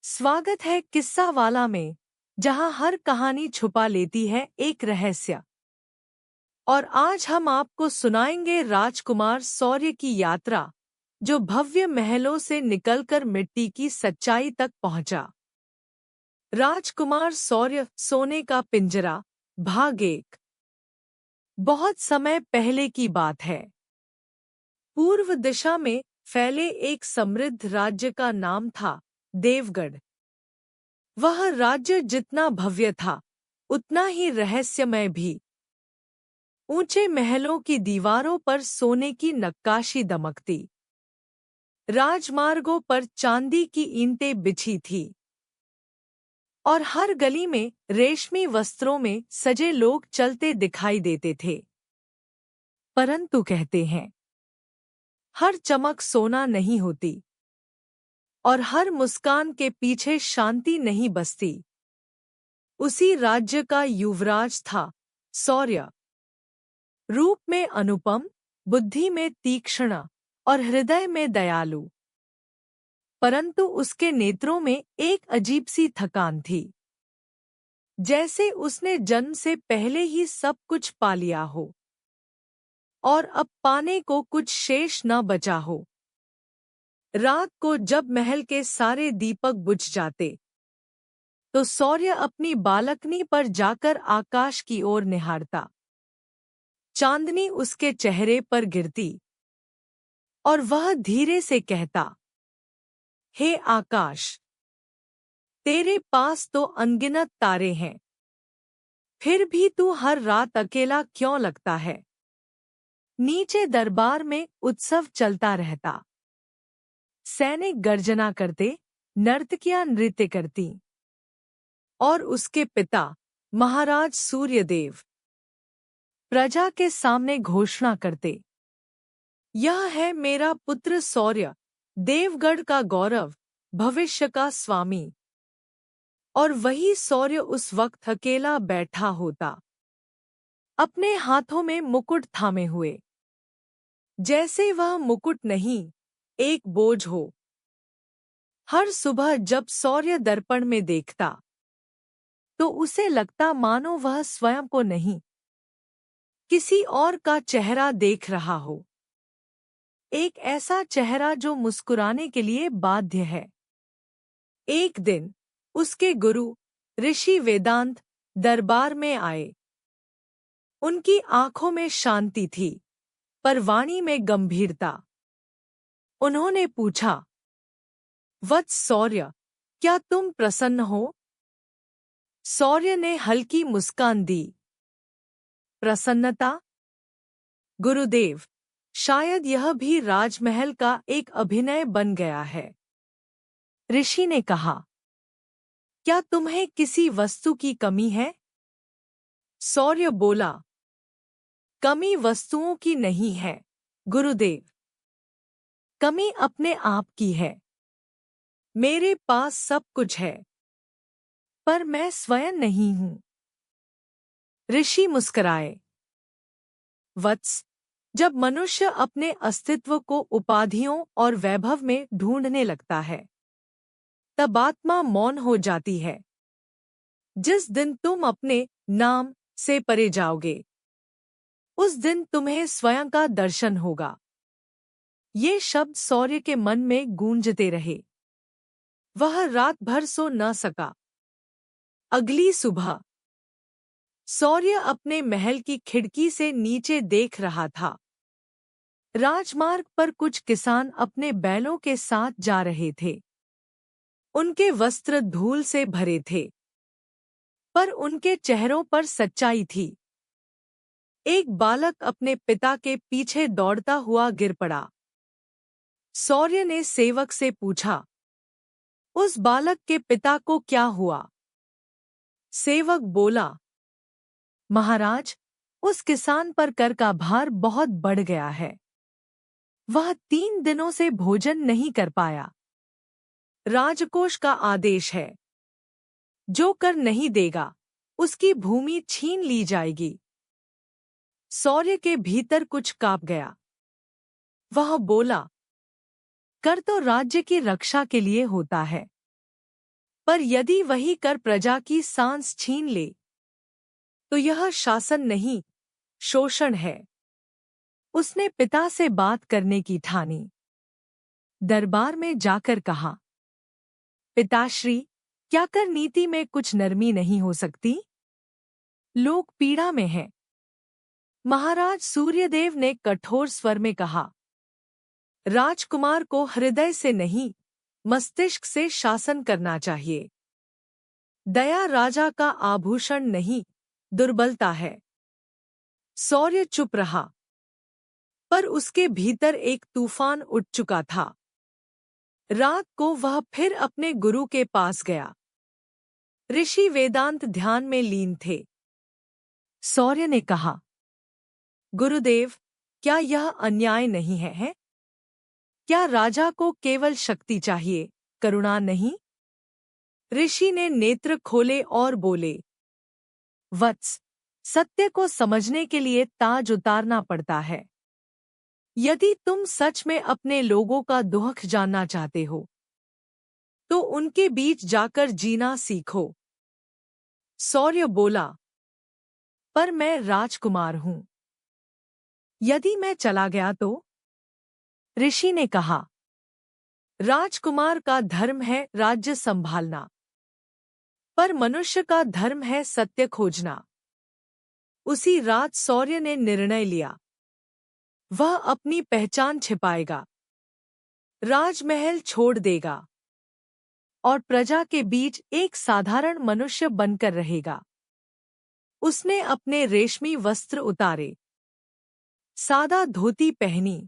स्वागत है किस्सा वाला में, जहां हर कहानी छुपा लेती है एक रहस्य। और आज हम आपको सुनाएंगे राजकुमार शौर्य की यात्रा, जो भव्य महलों से निकलकर मिट्टी की सच्चाई तक पहुंचा। राजकुमार शौर्य सोने का पिंजरा, भाग एक। बहुत समय पहले की बात है। पूर्व दिशा में फैले एक समृद्ध राज्य का नाम था देवगढ़। वह राज्य जितना भव्य था, उतना ही रहस्यमय भी। ऊंचे महलों की दीवारों पर सोने की नक्काशी दमकती। राजमार्गों पर चांदी की ईंटें बिछी थी। और हर गली में रेशमी वस्त्रों में सजे लोग चलते दिखाई देते थे। परंतु कहते हैं, हर चमक सोना नहीं होती, और हर मुस्कान के पीछे शांति नहीं बसती। उसी राज्य का युवराज था शौर्य। रूप में अनुपम, बुद्धि में तीक्ष्ण और हृदय में दयालु। परंतु उसके नेत्रों में एक अजीब सी थकान थी, जैसे उसने जन्म से पहले ही सब कुछ पा लिया हो और अब पाने को कुछ शेष न बचा हो। रात को जब महल के सारे दीपक बुझ जाते, तो शौर्य अपनी बालकनी पर जाकर आकाश की ओर निहारता। चांदनी उसके चेहरे पर गिरती और वह धीरे से कहता, हे आकाश, तेरे पास तो अनगिनत तारे हैं, फिर भी तू हर रात अकेला क्यों लगता है। नीचे दरबार में उत्सव चलता रहता। सैनिक गर्जना करते, नर्तकियां नृत्य करती, और उसके पिता महाराज सूर्यदेव प्रजा के सामने घोषणा करते, यह है मेरा पुत्र शौर्य, देवगढ़ का गौरव, भविष्य का स्वामी। और वही शौर्य उस वक्त अकेला बैठा होता, अपने हाथों में मुकुट थामे हुए, जैसे वह मुकुट नहीं, एक बोझ हो। हर सुबह जब शौर्य दर्पण में देखता, तो उसे लगता मानो वह स्वयं को नहीं, किसी और का चेहरा देख रहा हो। एक ऐसा चेहरा जो मुस्कुराने के लिए बाध्य है। एक दिन उसके गुरु ऋषि वेदांत दरबार में आए। उनकी आंखों में शांति थी, पर वाणी में गंभीरता। उन्होंने पूछा, वत्स शौर्य, क्या तुम प्रसन्न हो? शौर्य ने हल्की मुस्कान दी। प्रसन्नता? गुरुदेव, शायद यह भी राजमहल का एक अभिनय बन गया है। ऋषि ने कहा, क्या तुम्हें किसी वस्तु की कमी है? शौर्य बोला, कमी वस्तुओं की नहीं है, गुरुदेव। कमी अपने आप की है। मेरे पास सब कुछ है, पर मैं स्वयं नहीं हूं। ऋषि मुस्कराए। वत्स, जब मनुष्य अपने अस्तित्व को उपाधियों और वैभव में ढूंढने लगता है, तब आत्मा मौन हो जाती है। जिस दिन तुम अपने नाम से परे जाओगे, उस दिन तुम्हें स्वयं का दर्शन होगा। ये शब्द शौर्य के मन में गूंजते रहे। वह रात भर सो न सका। अगली सुबह शौर्य अपने महल की खिड़की से नीचे देख रहा था। राजमार्ग पर कुछ किसान अपने बैलों के साथ जा रहे थे। उनके वस्त्र धूल से भरे थे, पर उनके चेहरों पर सच्चाई थी। एक बालक अपने पिता के पीछे दौड़ता हुआ गिर पड़ा। शौर्य ने सेवक से पूछा, उस बालक के पिता को क्या हुआ? सेवक बोला, महाराज, उस किसान पर कर का भार बहुत बढ़ गया है। वह 3 दिनों से भोजन नहीं कर पाया। राजकोष का आदेश है, जो कर नहीं देगा, उसकी भूमि छीन ली जाएगी। शौर्य के भीतर कुछ कांप गया। वह बोला, कर तो राज्य की रक्षा के लिए होता है, पर यदि वही कर प्रजा की सांस छीन ले तो यह शासन नहीं, शोषण है। उसने पिता से बात करने की ठानी। दरबार में जाकर कहा, पिताश्री, क्या कर नीति में कुछ नरमी नहीं हो सकती? लोग पीड़ा में हैं। महाराज सूर्यदेव ने कठोर स्वर में कहा, राजकुमार को हृदय से नहीं, मस्तिष्क से शासन करना चाहिए। दया राजा का आभूषण नहीं, दुर्बलता है। सौर्य चुप रहा, पर उसके भीतर एक तूफान उठ चुका था। रात को वह फिर अपने गुरु के पास गया। ऋषि वेदांत ध्यान में लीन थे। सौर्य ने कहा, गुरुदेव, क्या यह अन्याय नहीं है? क्या राजा को केवल शक्ति चाहिए, करुणा नहीं? ऋषि ने नेत्र खोले और बोले, वत्स, सत्य को समझने के लिए ताज उतारना पड़ता है। यदि तुम सच में अपने लोगों का दुख जानना चाहते हो तो उनके बीच जाकर जीना सीखो। सौर्य बोला, पर मैं राजकुमार हूं। यदि मैं चला गया तो? ऋषि ने कहा, राजकुमार का धर्म है राज्य संभालना, पर मनुष्य का धर्म है सत्य खोजना। उसी रात सौर्य ने निर्णय लिया, वह अपनी पहचान छिपाएगा, राजमहल छोड़ देगा और प्रजा के बीच एक साधारण मनुष्य बनकर रहेगा। उसने अपने रेशमी वस्त्र उतारे, सादा धोती पहनी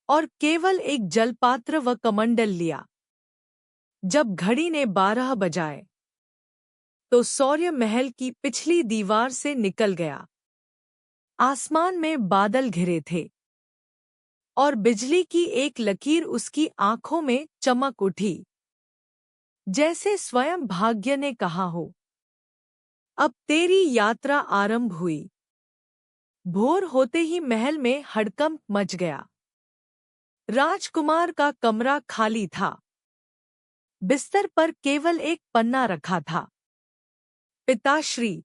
और केवल एक जलपात्र व कमंडल लिया। जब घड़ी ने 12 बजाए तो सौर्य महल की पिछली दीवार से निकल गया। आसमान में बादल घिरे थे और बिजली की एक लकीर उसकी आंखों में चमक उठी, जैसे स्वयं भाग्य ने कहा हो, अब तेरी यात्रा आरंभ हुई। भोर होते ही महल में हड़कंप मच गया। राजकुमार का कमरा खाली था। बिस्तर पर केवल एक पन्ना रखा था। पिताश्री,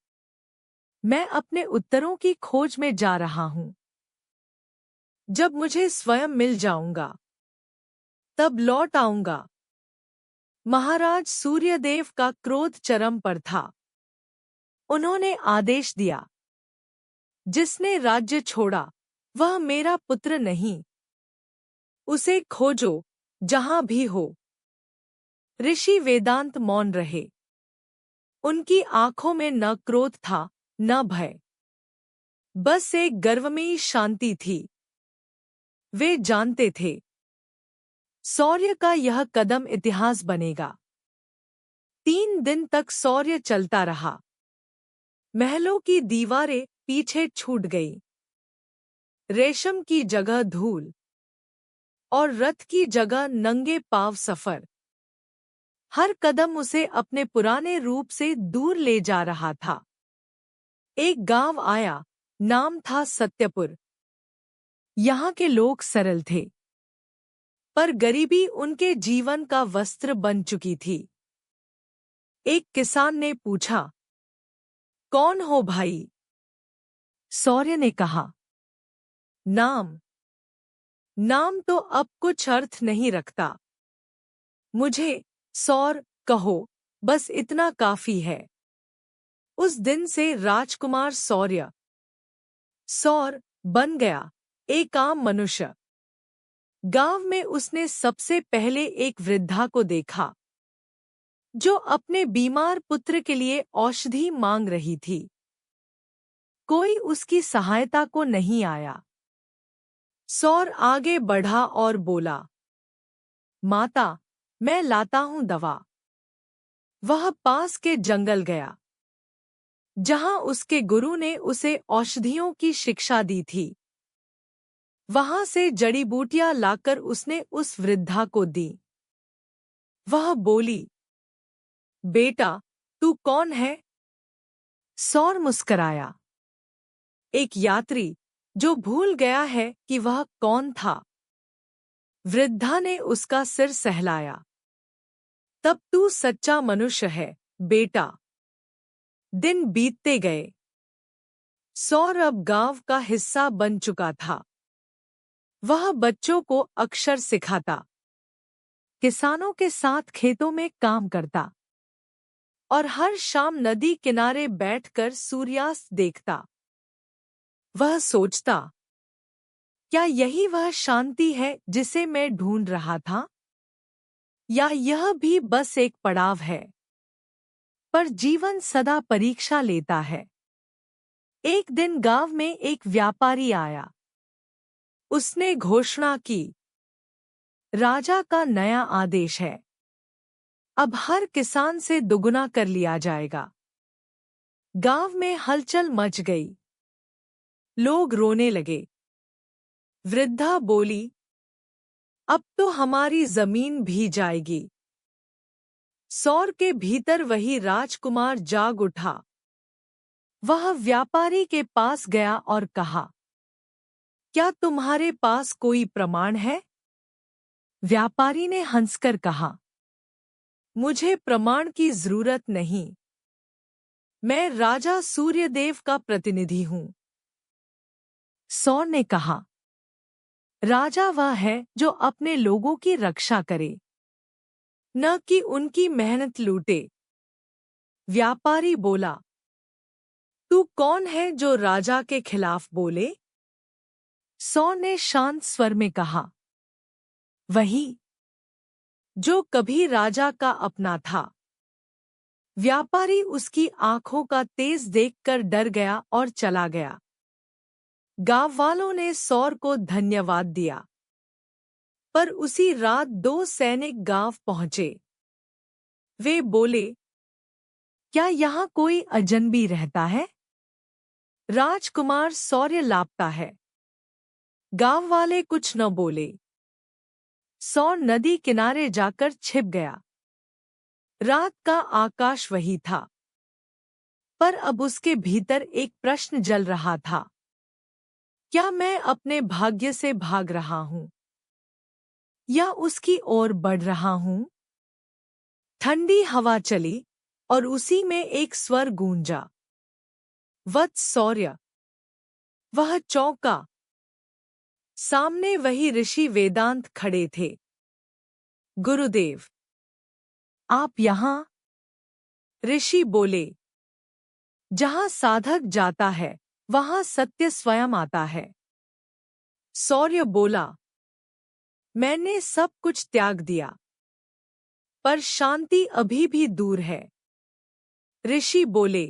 मैं अपने उत्तरों की खोज में जा रहा हूं। जब मुझे स्वयं मिल जाऊंगा तब लौट आऊंगा। महाराज सूर्यदेव का क्रोध चरम पर था। उन्होंने आदेश दिया, जिसने राज्य छोड़ा वह मेरा पुत्र नहीं। उसे खोजो जहां भी हो। ऋषि वेदांत मौन रहे। उनकी आंखों में न क्रोध था न भय, बस एक गर्वमयी शांति थी। वे जानते थे, सौर्य का यह कदम इतिहास बनेगा। 3 दिन तक सौर्य चलता रहा। महलों की दीवारें पीछे छूट गईं। रेशम की जगह धूल और रथ की जगह नंगे पांव सफर। हर कदम उसे अपने पुराने रूप से दूर ले जा रहा था। एक गांव आया, नाम था सत्यपुर। यहाँ के लोग सरल थे, पर गरीबी उनके जीवन का वस्त्र बन चुकी थी। एक किसान ने पूछा, कौन हो भाई? सौर्य ने कहा, नाम। नाम तो अब कुछ अर्थ नहीं रखता। मुझे सौर कहो, बस इतना काफी है। उस दिन से राजकुमार सौर्य सौर बन गया, एक आम मनुष्य। गांव में उसने सबसे पहले एक वृद्धा को देखा, जो अपने बीमार पुत्र के लिए औषधि मांग रही थी। कोई उसकी सहायता को नहीं आया। सौर आगे बढ़ा और बोला, माता, मैं लाता हूं दवा। वह पास के जंगल गया, जहां उसके गुरु ने उसे औषधियों की शिक्षा दी थी। वहां से जड़ी बूटियां लाकर उसने उस वृद्धा को दी। वह बोली, बेटा, तू कौन है? सौर मुस्कराया, एक यात्री जो भूल गया है कि वह कौन था। वृद्धा ने उसका सिर सहलाया। तब तू सच्चा मनुष्य है, बेटा। दिन बीतते गए। सौर अब गांव का हिस्सा बन चुका था। वह बच्चों को अक्षर सिखाता, किसानों के साथ खेतों में काम करता और हर शाम नदी किनारे बैठकर सूर्यास्त देखता। वह सोचता, क्या यही वह शांति है जिसे मैं ढूंढ रहा था, या यह भी बस एक पड़ाव है। पर जीवन सदा परीक्षा लेता है। एक दिन गांव में एक व्यापारी आया। उसने घोषणा की, राजा का नया आदेश है, अब हर किसान से दुगुना कर लिया जाएगा। गांव में हलचल मच गई। लोग रोने लगे। वृद्धा बोली, अब तो हमारी जमीन भी जाएगी। सौर के भीतर वही राजकुमार जाग उठा। वह व्यापारी के पास गया और कहा, क्या तुम्हारे पास कोई प्रमाण है? व्यापारी ने हंसकर कहा, मुझे प्रमाण की जरूरत नहीं। मैं राजा सूर्यदेव का प्रतिनिधि हूं। सौर ने कहा, राजा वह है जो अपने लोगों की रक्षा करे, न कि उनकी मेहनत लूटे। व्यापारी बोला, तू कौन है जो राजा के खिलाफ बोले? सौर ने शांत स्वर में कहा, वही जो कभी राजा का अपना था। व्यापारी उसकी आंखों का तेज देखकर डर गया और चला गया। गांव वालों ने सौर को धन्यवाद दिया। पर उसी रात 2 सैनिक गांव पहुंचे। वे बोले, क्या यहाँ कोई अजनबी रहता है? राजकुमार सौर्य लापता है। गांव वाले कुछ न बोले। सौर नदी किनारे जाकर छिप गया। रात का आकाश वही था, पर अब उसके भीतर एक प्रश्न जल रहा था, क्या मैं अपने भाग्य से भाग रहा हूं, या उसकी ओर बढ़ रहा हूं? ठंडी हवा चली और उसी में एक स्वर गूंजा, वत्स सौर्य। वह चौंका। सामने वही ऋषि वेदांत खड़े थे। गुरुदेव, आप यहां? ऋषि बोले, जहां साधक जाता है वहां सत्य स्वयं आता है। सौर्य बोला, मैंने सब कुछ त्याग दिया, पर शांति अभी भी दूर है। ऋषि बोले,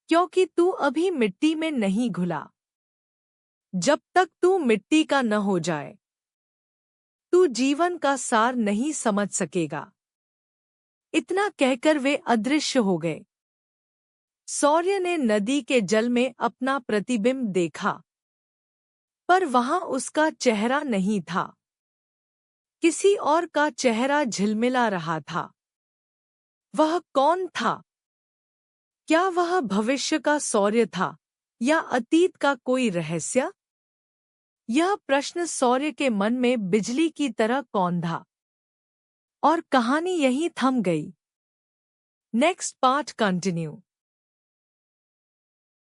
क्योंकि तू अभी मिट्टी में नहीं घुला। जब तक तू मिट्टी का न हो जाए, तू जीवन का सार नहीं समझ सकेगा। इतना कहकर वे अदृश्य हो गए। सौर्य ने नदी के जल में अपना प्रतिबिंब देखा, पर वहां उसका चेहरा नहीं था। किसी और का चेहरा झिलमिला रहा था। वह कौन था? क्या वह भविष्य का सौर्य था या अतीत का कोई रहस्य? यह प्रश्न सौर्य के मन में बिजली की तरह कौंधा, और कहानी यहीं थम गई। Next part continue.